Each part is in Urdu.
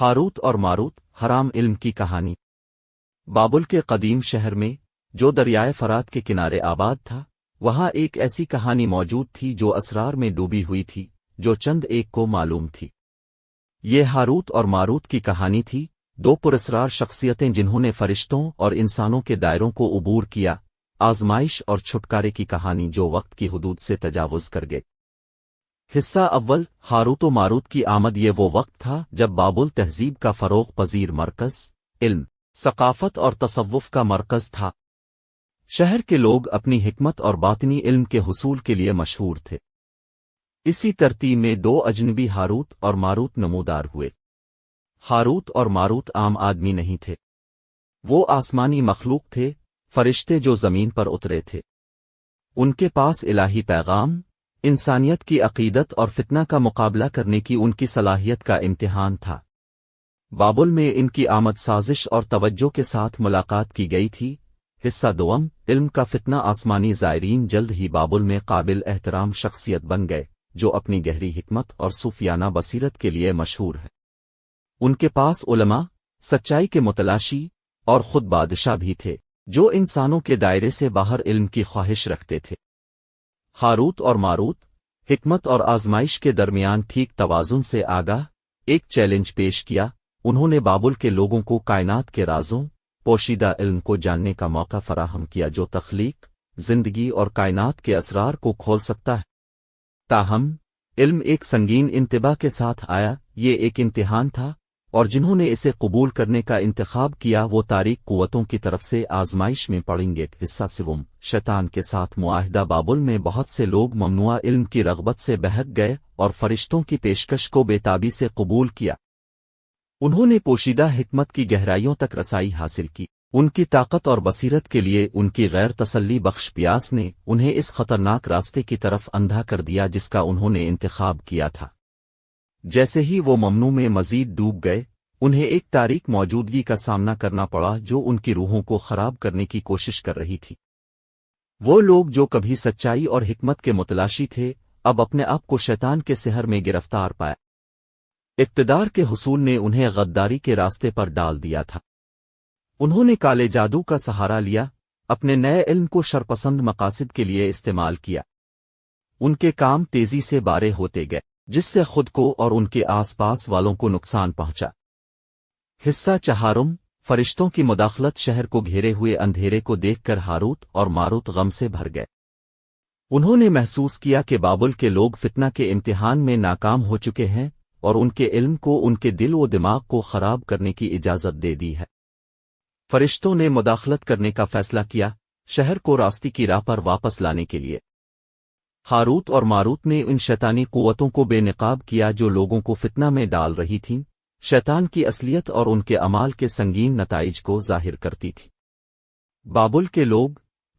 ہاروت اور ماروت حرام علم کی کہانی۔ بابل کے قدیم شہر میں، جو دریائے فرات کے کنارے آباد تھا، وہاں ایک ایسی کہانی موجود تھی جو اسرار میں ڈوبی ہوئی تھی، جو چند ایک کو معلوم تھی۔ یہ ہاروت اور ماروت کی کہانی تھی، دو پراسرار شخصیتیں جنہوں نے فرشتوں اور انسانوں کے دائروں کو عبور کیا، آزمائش اور چھٹکارے کی کہانی جو وقت کی حدود سے تجاوز کر گئے۔ حصہ اول، ہاروت و ماروت کی آمد۔ یہ وہ وقت تھا جب بابل تہذیب کا فروغ پذیر مرکز، علم، ثقافت اور تصوف کا مرکز تھا۔ شہر کے لوگ اپنی حکمت اور باطنی علم کے حصول کے لیے مشہور تھے۔ اسی ترتیب میں دو اجنبی ہاروت اور ماروت نمودار ہوئے۔ ہاروت اور ماروت عام آدمی نہیں تھے، وہ آسمانی مخلوق تھے، فرشتے جو زمین پر اترے تھے۔ ان کے پاس الہی پیغام، انسانیت کی عقیدت اور فتنہ کا مقابلہ کرنے کی ان کی صلاحیت کا امتحان تھا۔ بابل میں ان کی آمد سازش اور توجہ کے ساتھ ملاقات کی گئی تھی۔ حصہ دوم، علم کا فتنہ۔ آسمانی زائرین جلد ہی بابل میں قابل احترام شخصیت بن گئے، جو اپنی گہری حکمت اور صوفیانہ بصیرت کے لیے مشہور ہے۔ ان کے پاس علماء، سچائی کے متلاشی اور خود بادشاہ بھی تھے، جو انسانوں کے دائرے سے باہر علم کی خواہش رکھتے تھے۔ ہاروت اور ماروت، حکمت اور آزمائش کے درمیان ٹھیک توازن سے آگاہ، ایک چیلنج پیش کیا۔ انہوں نے بابل کے لوگوں کو کائنات کے رازوں، پوشیدہ علم کو جاننے کا موقع فراہم کیا جو تخلیق، زندگی اور کائنات کے اسرار کو کھول سکتا ہے۔ تاہم، علم ایک سنگین انتباہ کے ساتھ آیا۔ یہ ایک امتحان تھا، اور جنہوں نے اسے قبول کرنے کا انتخاب کیا وہ تاریک قوتوں کی طرف سے آزمائش میں پڑیں گے۔ حصہ سوم، شیطان کے ساتھ معاہدہ۔ بابل میں بہت سے لوگ ممنوع علم کی رغبت سے بہک گئے اور فرشتوں کی پیشکش کو بے تابی سے قبول کیا۔ انہوں نے پوشیدہ حکمت کی گہرائیوں تک رسائی حاصل کی۔ ان کی طاقت اور بصیرت کے لیے ان کی غیر تسلی بخش پیاس نے انہیں اس خطرناک راستے کی طرف اندھا کر دیا جس کا انہوں نے انتخاب کیا تھا۔ جیسے ہی وہ ممنوع میں مزید ڈوب گئے، انہیں ایک تاریک موجودگی کا سامنا کرنا پڑا جو ان کی روحوں کو خراب کرنے کی کوشش کر رہی تھی۔ وہ لوگ جو کبھی سچائی اور حکمت کے متلاشی تھے، اب اپنے آپ کو شیطان کے سحر میں گرفتار پایا۔ اقتدار کے حصول نے انہیں غداری کے راستے پر ڈال دیا تھا۔ انہوں نے کالے جادو کا سہارا لیا، اپنے نئے علم کو شرپسند مقاصد کے لیے استعمال کیا۔ ان کے کام تیزی سے بارے ہوتے گئے، جس سے خود کو اور ان کے آس پاس والوں کو نقصان پہنچا۔ حصہ چہارم، فرشتوں کی مداخلت۔ شہر کو گھیرے ہوئے اندھیرے کو دیکھ کر ہاروت اور ماروت غم سے بھر گئے۔ انہوں نے محسوس کیا کہ بابل کے لوگ فتنہ کے امتحان میں ناکام ہو چکے ہیں اور ان کے علم کو ان کے دل و دماغ کو خراب کرنے کی اجازت دے دی ہے۔ فرشتوں نے مداخلت کرنے کا فیصلہ کیا، شہر کو راستے کی راہ پر واپس لانے کے لیے۔ ہاروت اور ماروت نے ان شیطانی قوتوں کو بے نقاب کیا جو لوگوں کو فتنہ میں ڈال رہی تھیں، شیطان کی اصلیت اور ان کے اعمال کے سنگین نتائج کو ظاہر کرتی تھی۔ بابل کے لوگ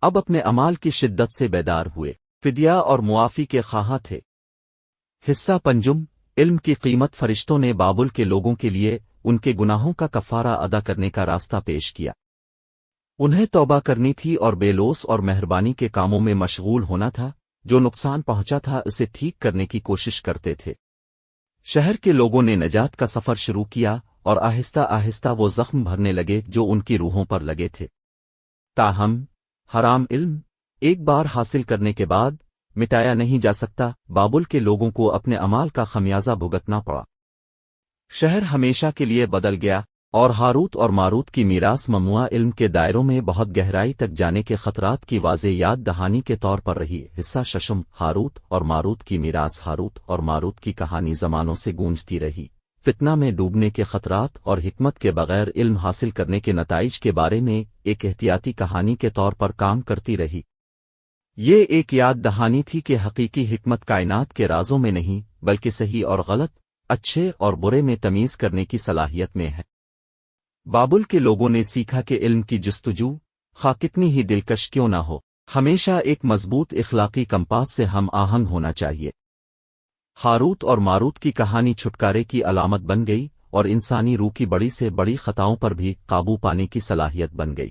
اب اپنے اعمال کی شدت سے بیدار ہوئے، فدیہ اور معافی کے خواہاں تھے۔ حصہ پنجم، علم کی قیمت۔ فرشتوں نے بابل کے لوگوں کے لیے ان کے گناہوں کا کفارہ ادا کرنے کا راستہ پیش کیا۔ انہیں توبہ کرنی تھی اور بے لوث اور مہربانی کے کاموں میں مشغول ہونا تھا۔ جو نقصان پہنچا تھا اسے ٹھیک کرنے کی کوشش کرتے تھے۔ شہر کے لوگوں نے نجات کا سفر شروع کیا اور آہستہ آہستہ وہ زخم بھرنے لگے جو ان کی روحوں پر لگے تھے۔ تاہم، حرام علم ایک بار حاصل کرنے کے بعد مٹایا نہیں جا سکتا۔ بابل کے لوگوں کو اپنے اعمال کا خمیازہ بھگتنا پڑا۔ شہر ہمیشہ کے لیے بدل گیا، اور ہاروت اور ماروت کی میراث ممنوع علم کے دائروں میں بہت گہرائی تک جانے کے خطرات کی واضح یاد دہانی کے طور پر رہی۔ حصہ ششم، ہاروت اور ماروت کی میراث۔ ہاروت اور ماروت کی کہانی زمانوں سے گونجتی رہی، فتنہ میں ڈوبنے کے خطرات اور حکمت کے بغیر علم حاصل کرنے کے نتائج کے بارے میں ایک احتیاطی کہانی کے طور پر کام کرتی رہی۔ یہ ایک یاد دہانی تھی کہ حقیقی حکمت کائنات کے رازوں میں نہیں بلکہ صحیح اور غلط، اچھے اور برے میں تمیز کرنے کی صلاحیت میں ہے۔ بابل کے لوگوں نے سیکھا کہ علم کی جستجو، خواہ کتنی ہی دلکش کیوں نہ ہو، ہمیشہ ایک مضبوط اخلاقی کمپاس سے ہم آہنگ ہونا چاہیے۔ ہاروت اور ماروت کی کہانی چھٹکارے کی علامت بن گئی اور انسانی روح کی بڑی سے بڑی خطاؤں پر بھی قابو پانے کی صلاحیت بن گئی۔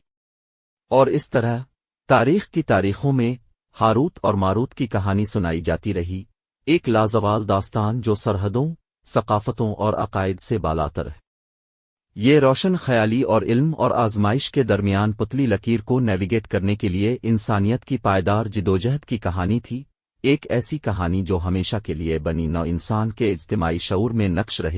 اور اس طرح تاریخ کی تاریخوں میں ہاروت اور ماروت کی کہانی سنائی جاتی رہی، ایک لازوال داستان جو سرحدوں، ثقافتوں اور عقائد سے بالاتر ہے۔ یہ روشن خیالی اور علم اور آزمائش کے درمیان پتلی لکیر کو نیویگیٹ کرنے کے لیے انسانیت کی پائیدار جدوجہد کی کہانی تھی، ایک ایسی کہانی جو ہمیشہ کے لیے بنی نو انسان کے اجتماعی شعور میں نقش رہے